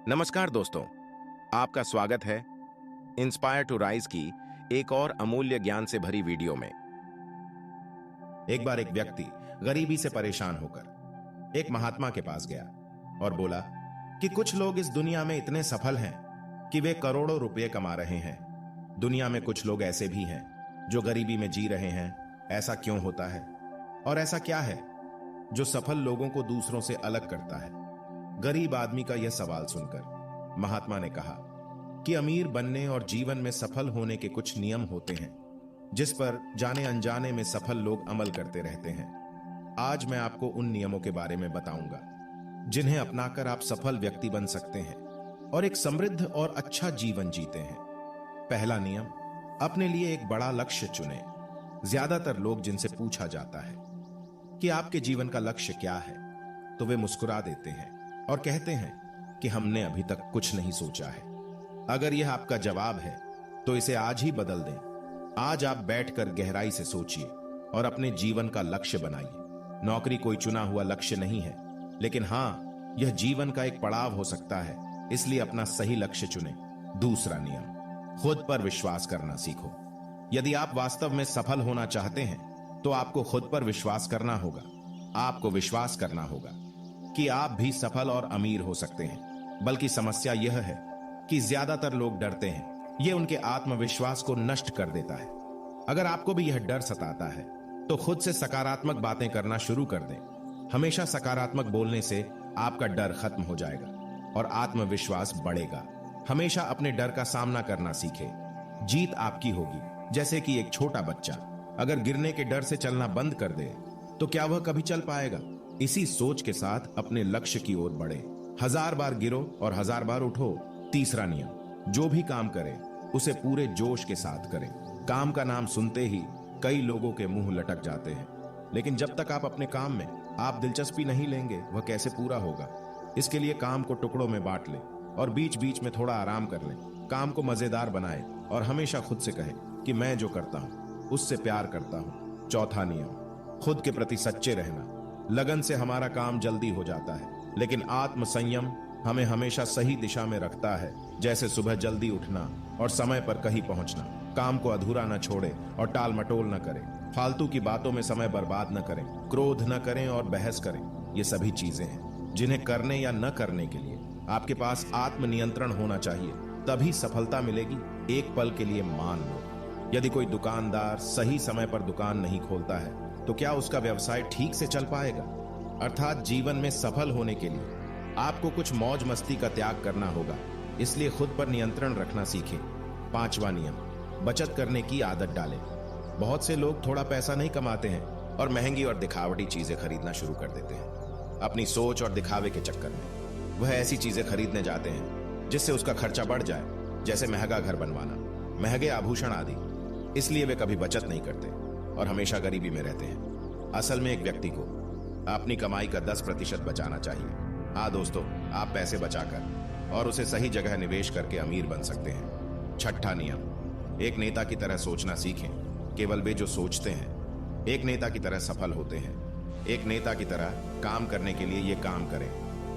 नमस्कार दोस्तों, आपका स्वागत है इंस्पायर टू राइज की एक और अमूल्य ज्ञान से भरी वीडियो में। एक बार एक व्यक्ति गरीबी से परेशान होकर एक महात्मा के पास गया और बोला कि कुछ लोग इस दुनिया में इतने सफल हैं कि वे करोड़ों रुपए कमा रहे हैं। दुनिया में कुछ लोग ऐसे भी हैं जो गरीबी में जी रहे हैं। ऐसा क्यों होता है और ऐसा क्या है जो सफल लोगों को दूसरों से अलग करता है? गरीब आदमी का यह सवाल सुनकर महात्मा ने कहा कि अमीर बनने और जीवन में सफल होने के कुछ नियम होते हैं जिस पर जाने अनजाने में सफल लोग अमल करते रहते हैं। आज मैं आपको उन नियमों के बारे में बताऊंगा जिन्हें अपनाकर आप सफल व्यक्ति बन सकते हैं और एक समृद्ध और अच्छा जीवन जीते हैं। पहला नियम, अपने लिए एक बड़ा लक्ष्य चुनें। ज्यादातर लोग जिनसे पूछा जाता है कि आपके जीवन का लक्ष्य क्या है तो वे मुस्कुरा देते हैं और कहते हैं कि हमने अभी तक कुछ नहीं सोचा है। अगर यह आपका जवाब है तो इसे आज ही बदल दें। आज आप बैठकर गहराई से सोचिए और अपने जीवन का लक्ष्य बनाइए। नौकरी कोई चुना हुआ लक्ष्य नहीं है, लेकिन हां, यह जीवन का एक पड़ाव हो सकता है, इसलिए अपना सही लक्ष्य चुनें। दूसरा नियम, खुद पर विश्वास करना सीखो। यदि आप वास्तव में सफल होना चाहते हैं तो आपको खुद पर विश्वास करना होगा। आपको विश्वास करना होगा कि आप भी सफल और अमीर हो सकते हैं। बल्कि समस्या यह है कि ज्यादातर लोग डरते हैं। यह उनके आत्मविश्वास को नष्ट कर देता है। अगर आपको भी यह डर सताता है तो खुद से सकारात्मक बातें करना शुरू कर दें। हमेशा सकारात्मक बोलने से आपका डर खत्म हो जाएगा और आत्मविश्वास बढ़ेगा। हमेशा अपने डर का सामना करना सीखें। जीत आपकी होगी। जैसे कि एक छोटा बच्चा अगर गिरने के डर से चलना बंद कर दे तो क्या वह कभी चल पाएगा? इसी सोच के साथ अपने लक्ष्य की ओर बढ़े। 1000 बार गिरो और 1000 बार उठो। तीसरा नियम, जो भी काम करें उसे पूरे जोश के साथ करें। काम का नाम सुनते ही कई लोगों के मुंह लटक जाते हैं, लेकिन जब तक आप अपने काम में आप दिलचस्पी नहीं लेंगे वह कैसे पूरा होगा? इसके लिए काम को टुकड़ों में बांट लें और बीच बीच में थोड़ा आराम कर लें। काम को मजेदार बनाएं और हमेशा खुद से कहें कि मैं जो करता हूं उससे प्यार करता हूं। चौथा नियम, खुद के प्रति सच्चे रहना। लगन से हमारा काम जल्दी हो जाता है, लेकिन आत्म संयम हमें हमेशा सही दिशा में रखता है। जैसे सुबह जल्दी उठना और समय पर कहीं पहुंचना। काम को अधूरा न छोड़े और टाल मटोल न करें। फालतू की बातों में समय बर्बाद न करें। क्रोध न करें और बहस करें। ये सभी चीजें हैं जिन्हें करने या न करने के लिए आपके पास आत्म नियंत्रण होना चाहिए, तभी सफलता मिलेगी। एक पल के लिए मान लो, यदि कोई दुकानदार सही समय पर दुकान नहीं खोलता है तो क्या उसका व्यवसाय ठीक से चल पाएगा? अर्थात जीवन में सफल होने के लिए आपको कुछ मौज मस्ती का त्याग करना होगा, इसलिए खुद पर नियंत्रण रखना सीखें। पांचवा नियम, बचत करने की आदत डालें। बहुत से लोग थोड़ा पैसा नहीं कमाते हैं और महंगी और दिखावटी चीजें खरीदना शुरू कर देते हैं। अपनी सोच और दिखावे के चक्कर में वह ऐसी चीजें खरीदने जाते हैं जिससे उसका खर्चा बढ़ जाए, जैसे महंगा घर बनवाना, महंगे आभूषण आदि। इसलिए वे कभी बचत नहीं करते और हमेशा गरीबी में रहते हैं। असल में एक व्यक्ति को अपनी कमाई का 10% बचाना चाहिए। हाँ दोस्तों, आप पैसे बचाकर और उसे सही जगह निवेश करके अमीर बन सकते हैं। छठा नियम, एक नेता की तरह सोचना सीखें। केवल वे जो सोचते हैं एक नेता की तरह सफल होते हैं। एक नेता की तरह काम करने के लिए ये काम करें।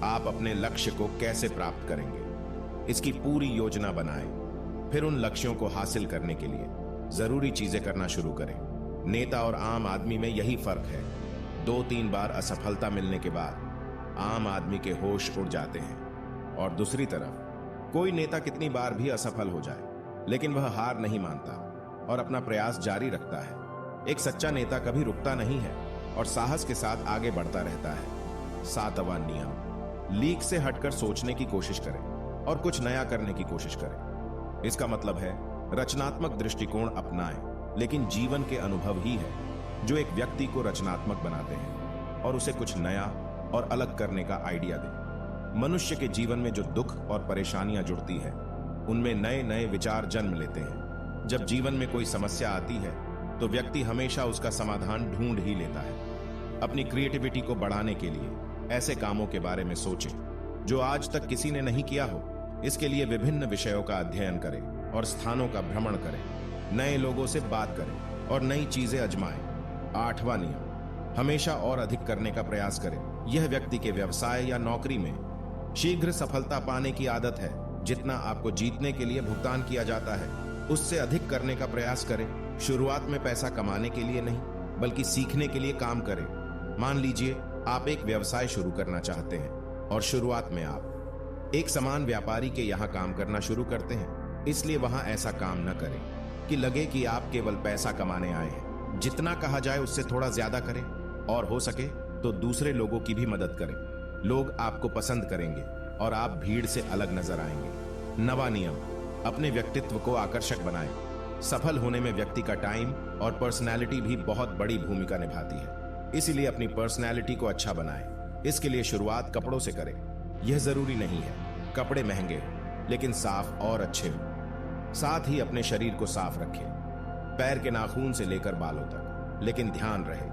आप अपने लक्ष्य को कैसे प्राप्त करेंगे इसकी पूरी योजना बनाएं। फिर उन लक्ष्यों को हासिल करने के लिए जरूरी चीजें करना शुरू करें। नेता और आम आदमी में यही फर्क है। 2-3 बार असफलता मिलने के बाद आम आदमी के होश उड़ जाते हैं और दूसरी तरफ कोई नेता कितनी बार भी असफल हो जाए लेकिन वह हार नहीं मानता और अपना प्रयास जारी रखता है। एक सच्चा नेता कभी रुकता नहीं है और साहस के साथ आगे बढ़ता रहता है। 7वां नियम, लीक से हटकर सोचने की कोशिश करें और कुछ नया करने की कोशिश करें। इसका मतलब है रचनात्मक दृष्टिकोण अपनाएं, लेकिन जीवन के अनुभव ही है जो एक व्यक्ति को रचनात्मक बनाते हैं और उसे कुछ नया और अलग करने का आइडिया दें। मनुष्य के जीवन में जो दुख और परेशानियां जुड़ती है उनमें नए नए विचार जन्म लेते हैं। जब जीवन में कोई समस्या आती है तो व्यक्ति हमेशा उसका समाधान ढूंढ ही लेता है। अपनी क्रिएटिविटी को बढ़ाने के लिए ऐसे कामों के बारे में सोचें जो आज तक किसी ने नहीं किया हो। इसके लिए विभिन्न विषयों का अध्ययन करें और स्थानों का भ्रमण करें। नए लोगों से बात करें और नई चीजें आजमाएं। 8वां नियम, हमेशा और अधिक करने का प्रयास करें। यह व्यक्ति के व्यवसाय या नौकरी में शीघ्र सफलता पाने की आदत है। जितना आपको जीतने के लिए भुगतान किया जाता है उससे अधिक करने का प्रयास करें। शुरुआत में पैसा कमाने के लिए नहीं बल्कि सीखने के लिए काम करें। मान लीजिए आप एक व्यवसाय शुरू करना चाहते हैं और शुरुआत में आप एक सामान व्यापारी के यहाँ काम करना शुरू करते हैं, इसलिए वहां ऐसा काम न करें कि लगे कि आप केवल पैसा कमाने आए हैं। जितना कहा जाए उससे थोड़ा ज्यादा करें और हो सके तो दूसरे लोगों की भी मदद करें। लोग आपको पसंद करेंगे और आप भीड़ से अलग नजर आएंगे। नवा नियम, अपने व्यक्तित्व को आकर्षक बनाएं। सफल होने में व्यक्ति का टाइम और पर्सनैलिटी भी बहुत बड़ी भूमिका निभाती है, इसीलिए अपनी पर्सनैलिटी को अच्छा बनाएं। इसके लिए शुरुआत कपड़ों से करें। यह जरूरी नहीं है कपड़े महंगे हो, लेकिन साफ और अच्छे हो। साथ ही अपने शरीर को साफ रखें, पैर के नाखून से लेकर बालों तक। लेकिन ध्यान रहे,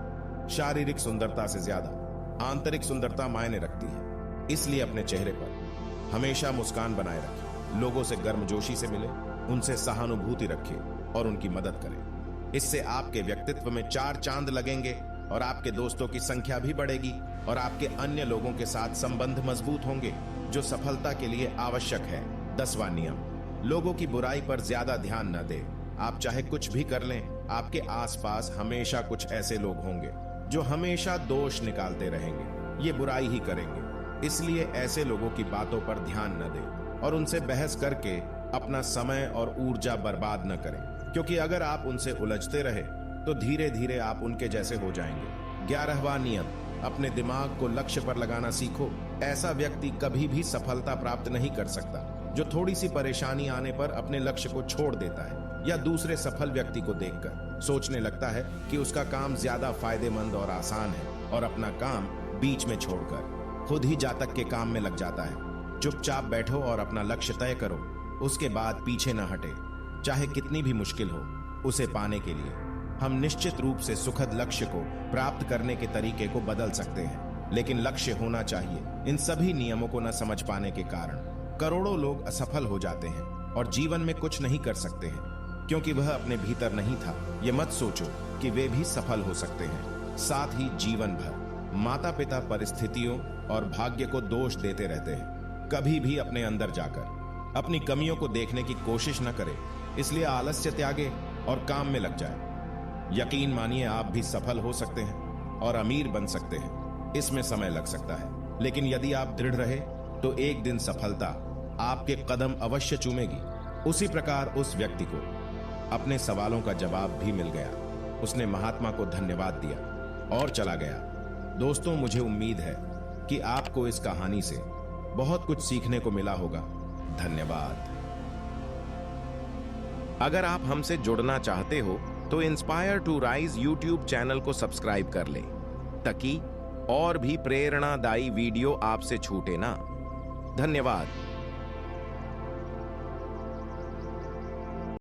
शारीरिक सुंदरता से ज्यादा आंतरिक सुंदरता मायने रखती है, इसलिए अपने चेहरे पर हमेशा मुस्कान बनाए रखें। लोगों से गर्मजोशी से मिले, उनसे सहानुभूति रखें और उनकी मदद करें। इससे आपके व्यक्तित्व में 4 चांद लगेंगे और आपके दोस्तों की संख्या भी बढ़ेगी और आपके अन्य लोगों के साथ संबंध मजबूत होंगे, जो सफलता के लिए आवश्यक है। 10वां नियम, लोगों की बुराई पर ज्यादा ध्यान न दें। आप चाहे कुछ भी कर लें, आपके आसपास हमेशा कुछ ऐसे लोग होंगे जो हमेशा दोष निकालते रहेंगे। ये बुराई ही करेंगे, इसलिए ऐसे लोगों की बातों पर ध्यान न दें और उनसे बहस करके अपना समय और ऊर्जा बर्बाद न करें, क्योंकि अगर आप उनसे उलझते रहे तो धीरे धीरे आप उनके जैसे हो जाएंगे। 11वां नियम, अपने दिमाग को लक्ष्य पर लगाना सीखो। ऐसा व्यक्ति कभी भी सफलता प्राप्त नहीं कर सकता जो थोड़ी सी परेशानी आने पर अपने लक्ष्य को छोड़ देता है या दूसरे सफल व्यक्ति को देखकर सोचने लगता है कि उसका काम ज्यादा फायदेमंद और आसान है और अपना काम बीच में छोड़कर खुद ही जातक के काम में लग जाता है। चुपचाप बैठो और अपना लक्ष्य तय करो, उसके बाद पीछे न हटे, चाहे कितनी भी मुश्किल हो। उसे पाने के लिए हम निश्चित रूप से सुखद लक्ष्य को प्राप्त करने के तरीके को बदल सकते हैं, लेकिन लक्ष्य होना चाहिए। इन सभी नियमों को न समझ पाने के कारण करोड़ों लोग असफल हो जाते हैं और जीवन में कुछ नहीं कर सकते हैं, क्योंकि वह अपने भीतर नहीं था। ये मत सोचो कि वे भी सफल हो सकते हैं। साथ ही जीवन भर माता पिता परिस्थितियों और भाग्य को दोष देते रहते हैं। कभी भी अपने अंदर जाकर अपनी कमियों को देखने की कोशिश न करें, इसलिए आलस्य त्यागे और काम में लग जाए। यकीन मानिए, आप भी सफल हो सकते हैं और अमीर बन सकते हैं। इसमें समय लग सकता है, लेकिन यदि आप दृढ़ रहे तो एक दिन सफलता आपके कदम अवश्य चूमेगी। उसी प्रकार उस व्यक्ति को अपने सवालों का जवाब भी मिल गया। उसने महात्मा को धन्यवाद दिया और चला गया। दोस्तों, मुझे उम्मीद है कि आपको इस कहानी से बहुत कुछ सीखने को मिला होगा। धन्यवाद। अगर आप हमसे जुड़ना चाहते हो तो inspire to rise YouTube channel को सब्सक्राइब कर लें, ताकि और भी प्रेरणादायी वीडियो आपसे छूटे ना। धन्यवाद।